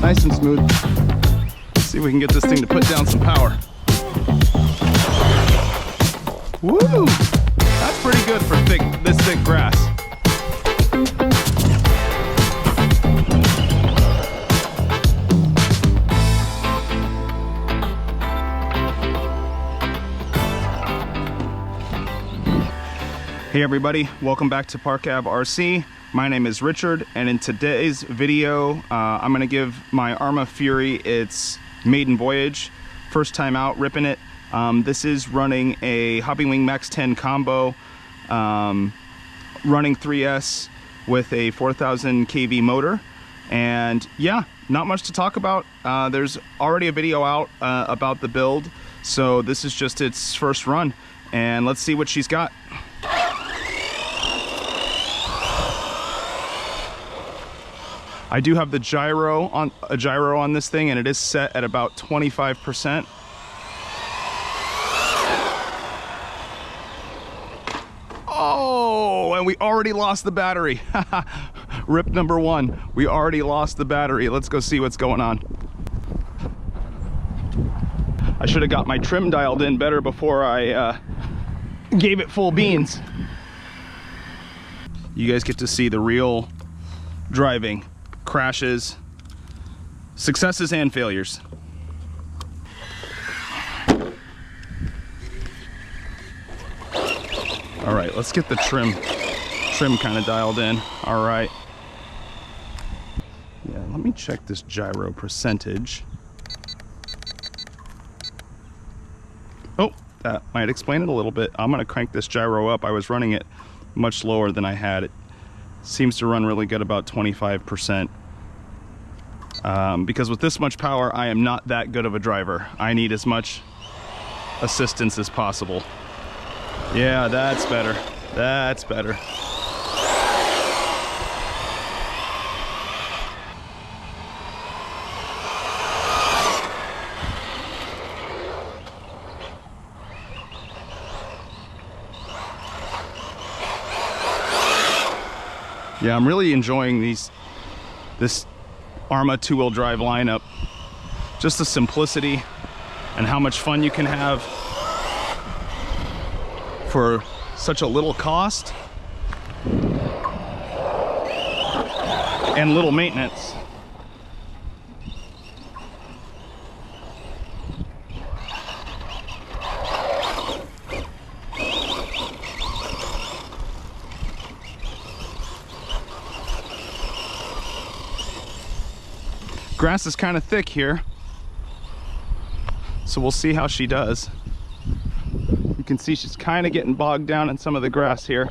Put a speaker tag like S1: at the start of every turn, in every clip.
S1: Nice and smooth. Let's see if we can get this thing to put down some power. Woo! That's pretty good for this thick grass. Hey everybody, welcome back to Park Ave RC. My name is Richard, and in today's video, I'm gonna give my Arrma Fury its maiden voyage. First time out, ripping it. This is running a Hoppywing Max 10 combo, running 3S with a 4000 kV motor. And yeah, not much to talk about. There's already a video out about the build, so this is just its first run. And let's see what she's got. I do have the gyro on this thing, and it is set at about 25%. Oh, and we already lost the battery. Rip number one. We already lost the battery. Let's go see what's going on. I should have got my trim dialed in better before I gave it full beans. You guys get to see the real driving. Crashes, successes and failures. All right, let's get the trim kind of dialed in. All right. Yeah, let me check this gyro percentage. Oh, that might explain it a little bit. I'm gonna crank this gyro up. I was running it much lower than I had. It seems to run really good, about 25%. Because with this much power, I am not that good of a driver. I need as much assistance as possible. Yeah, that's better. That's better. Yeah, I'm really enjoying this Arrma two-wheel drive lineup. Just the simplicity and how much fun you can have for such a little cost and little maintenance. Grass is kind of thick here, so we'll see how she does. You can see she's kind of getting bogged down in some of the grass here.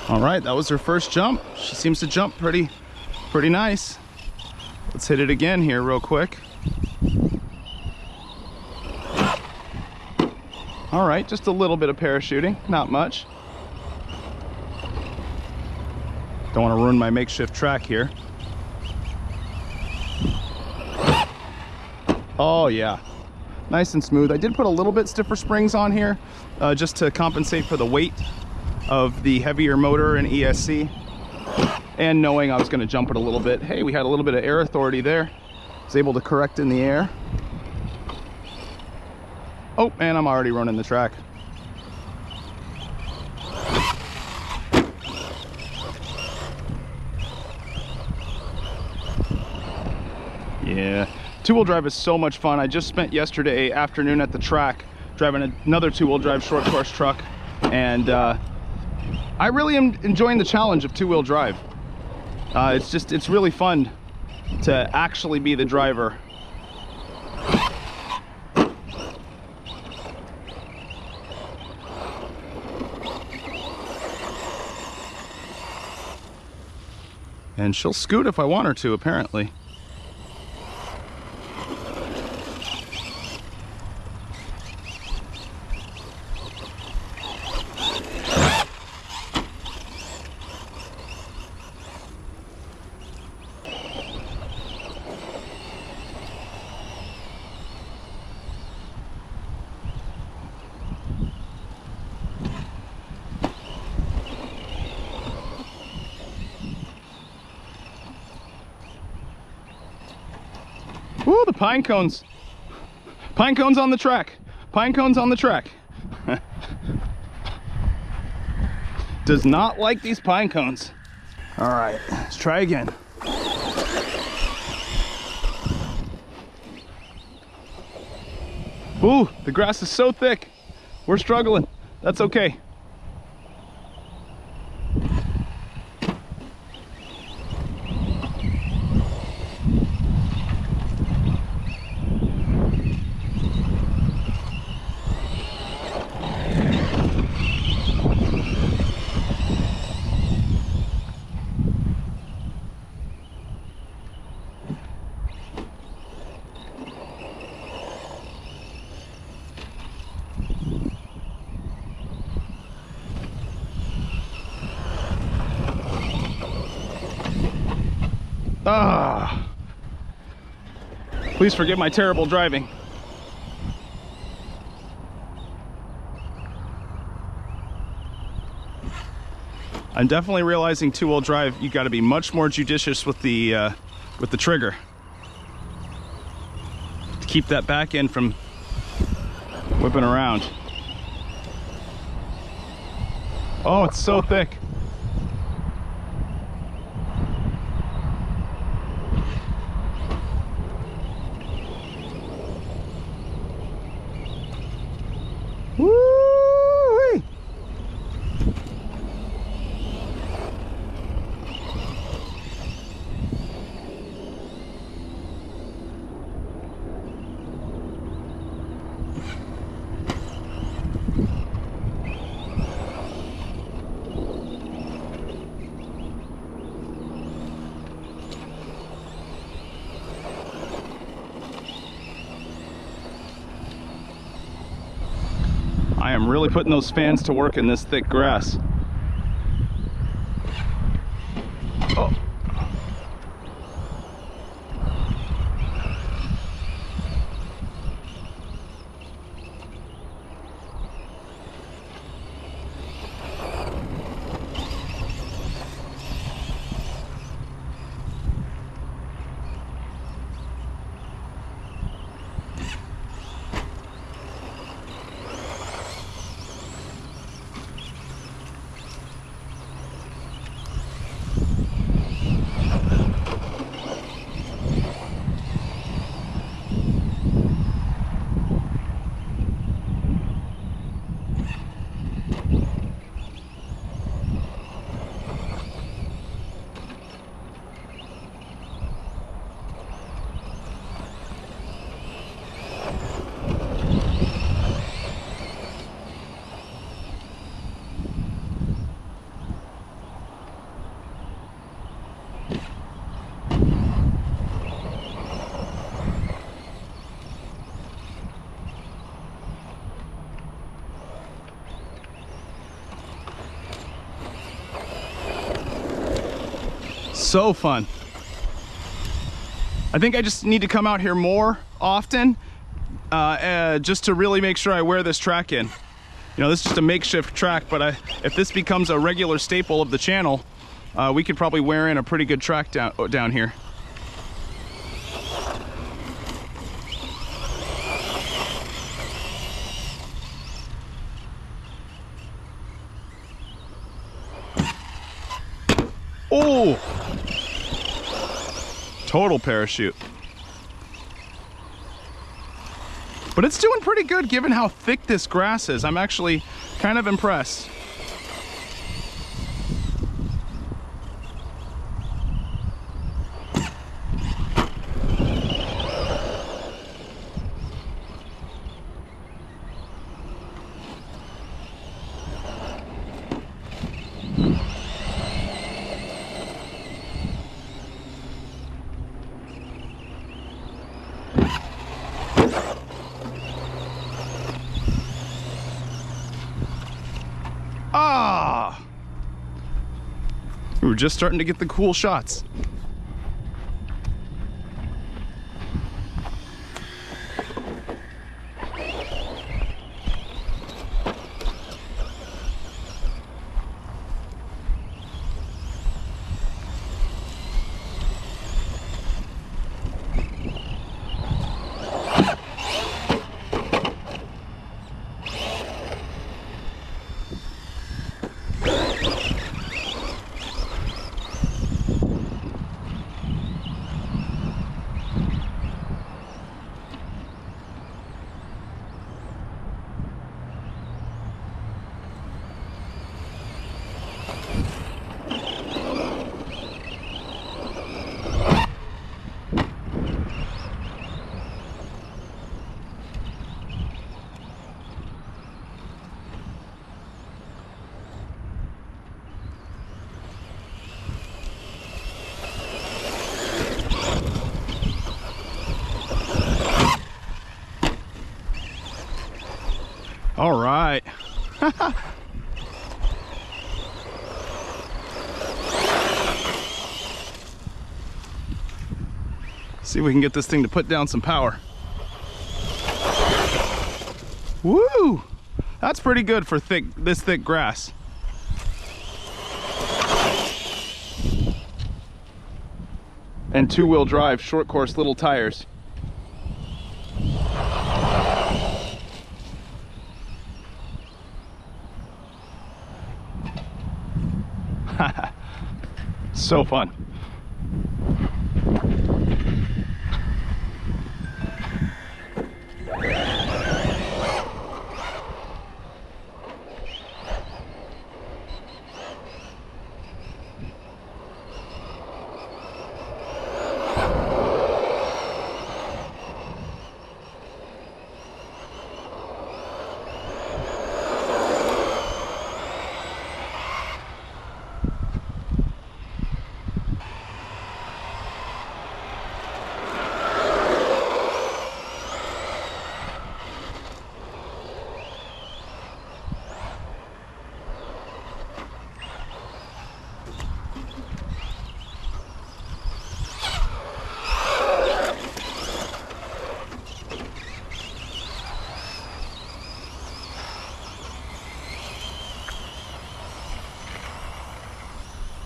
S1: All right, that was her first jump. She seems to jump pretty nice. Let's hit it again here real quick. All right, just a little bit of parachuting, not much. Don't want to ruin my makeshift track here. Oh yeah, nice and smooth. I did put a little bit stiffer springs on here just to compensate for the weight of the heavier motor and ESC, and knowing I was going to jump it a little bit. Hey, we had a little bit of air authority there. I was able to correct in the air. Oh, and I'm already running the track. Yeah, two-wheel drive is so much fun. I just spent yesterday afternoon at the track driving another two-wheel drive short course truck, and I really am enjoying the challenge of two-wheel drive. It's really fun to actually be the driver. And she'll scoot if I want her to, apparently. Ooh, the pine cones. Pine cones on the track. Pine cones on the track. Does not like these pine cones. All right, let's try again. Ooh, the grass is so thick. We're struggling. That's okay. Ah, please forgive my terrible driving. I'm definitely realizing two-wheel drive, you got to be much more judicious with the trigger to keep that back end from whipping around. Oh, it's so thick. Woo-wee. I am really putting those fans to work in this thick grass. Oh. So fun. I think I just need to come out here more often just to really make sure I wear this track in. You know, this is just a makeshift track, but if this becomes a regular staple of the channel, we could probably wear in a pretty good track down here. Oh! Total parachute. But it's doing pretty good given how thick this grass is. I'm actually kind of impressed. Ah! We were just starting to get the cool shots. All right. See if we can get this thing to put down some power. Woo! That's pretty good for this thick grass. And two-wheel drive, short course, little tires. So fun.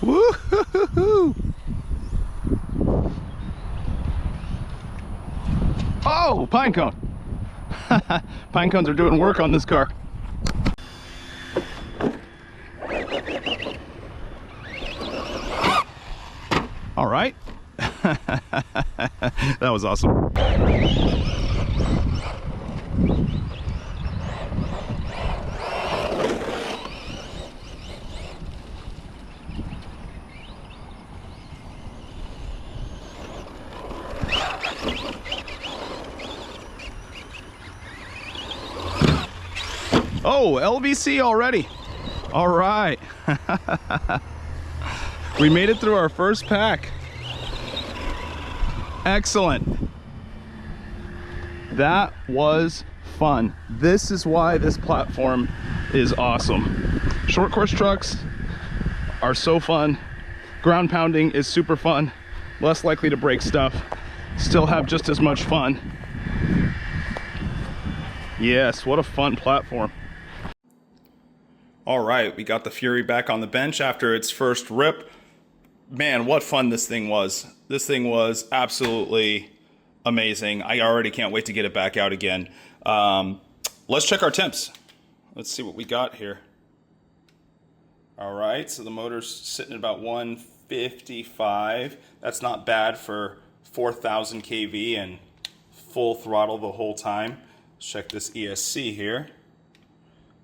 S1: Woo-hoo-hoo-hoo. Oh, pine cone. Pine cones are doing work on this car. All right. That was awesome. Oh, LVC already. All right. We made it through our first pack. Excellent. That was fun. This is why this platform is awesome. Short course trucks are so fun. Ground pounding is super fun. Less likely to break stuff. Still have just as much fun. Yes, what a fun platform. All right, we got the Fury back on the bench after its first rip. Man, what fun this thing was. This thing was absolutely amazing. I already can't wait to get it back out again. Let's check our temps. Let's see what we got here. All right, so the motor's sitting at about 155. That's not bad for 4,000 kV and full throttle the whole time. Let's check this ESC here.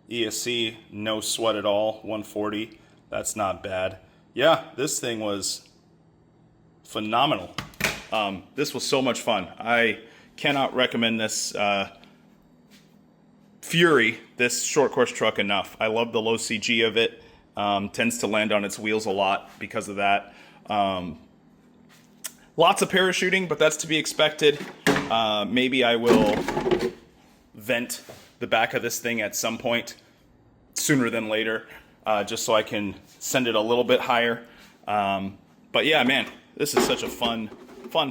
S1: ESC, no sweat at all, 140. That's not bad. Yeah, this thing was phenomenal. This was so much fun. I cannot recommend this Fury, this short course truck, enough. I love the low CG of it. Tends to land on its wheels a lot because of that. Lots of parachuting, but that's to be expected. Maybe I will vent the back of this thing at some point sooner than later, just so I can send it a little bit higher. But yeah, man, this is such a fun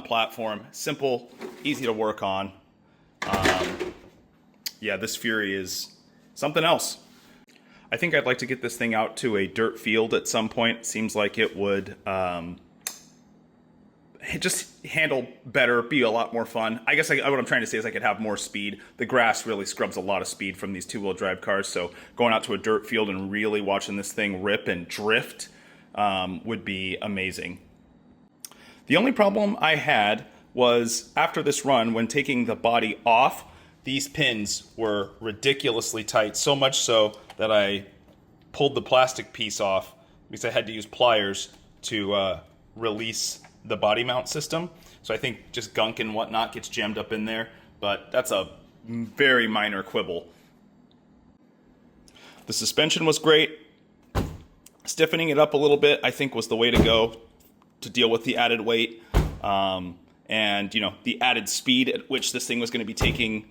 S1: platform. Simple, easy to work on. Yeah, this Fury is something else. I think I'd like to get this thing out to a dirt field at some point. Seems like it would just handle better, be a lot more fun. I guess what I'm trying to say is I could have more speed. The grass really scrubs a lot of speed from these two-wheel drive cars, so going out to a dirt field and really watching this thing rip and drift would be amazing. The only problem I had was after this run, when taking the body off, these pins were ridiculously tight, so much so that I pulled the plastic piece off because I had to use pliers to release the body mount system. So I think just gunk and whatnot gets jammed up in there, but that's a very minor quibble. The suspension was great. Stiffening it up a little bit, I think, was the way to go to deal with the added weight and the added speed at which this thing was going to be taking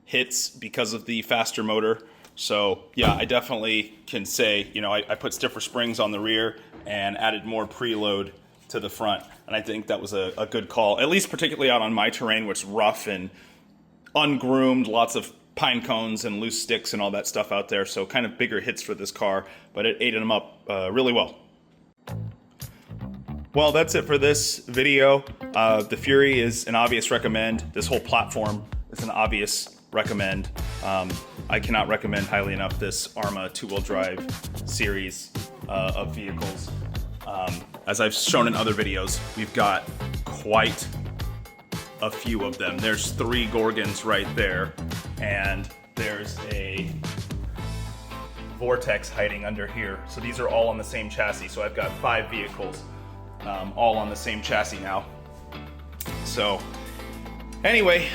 S1: hits because of the faster motor. So yeah, I definitely can say, you know, I put stiffer springs on the rear and added more preload to the front. And I think that was a good call, at least particularly out on my terrain, where it's rough and ungroomed, lots of pine cones and loose sticks and all that stuff out there. So kind of bigger hits for this car, but it ate them up really well. Well, that's it for this video. The Fury is an obvious recommend. This whole platform is an obvious recommend. I cannot recommend highly enough this Arrma two-wheel drive series of vehicles. As I've shown in other videos, we've got quite a few of them. There's 3 Gorgons right there, and there's a Vortex hiding under here. So these are all on the same chassis. So I've got 5 vehicles, all on the same chassis now. So anyway,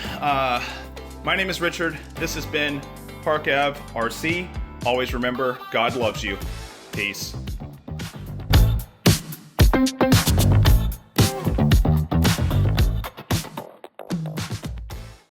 S1: my name is Richard. This has been Park Ave RC. Always remember, God loves you. Peace.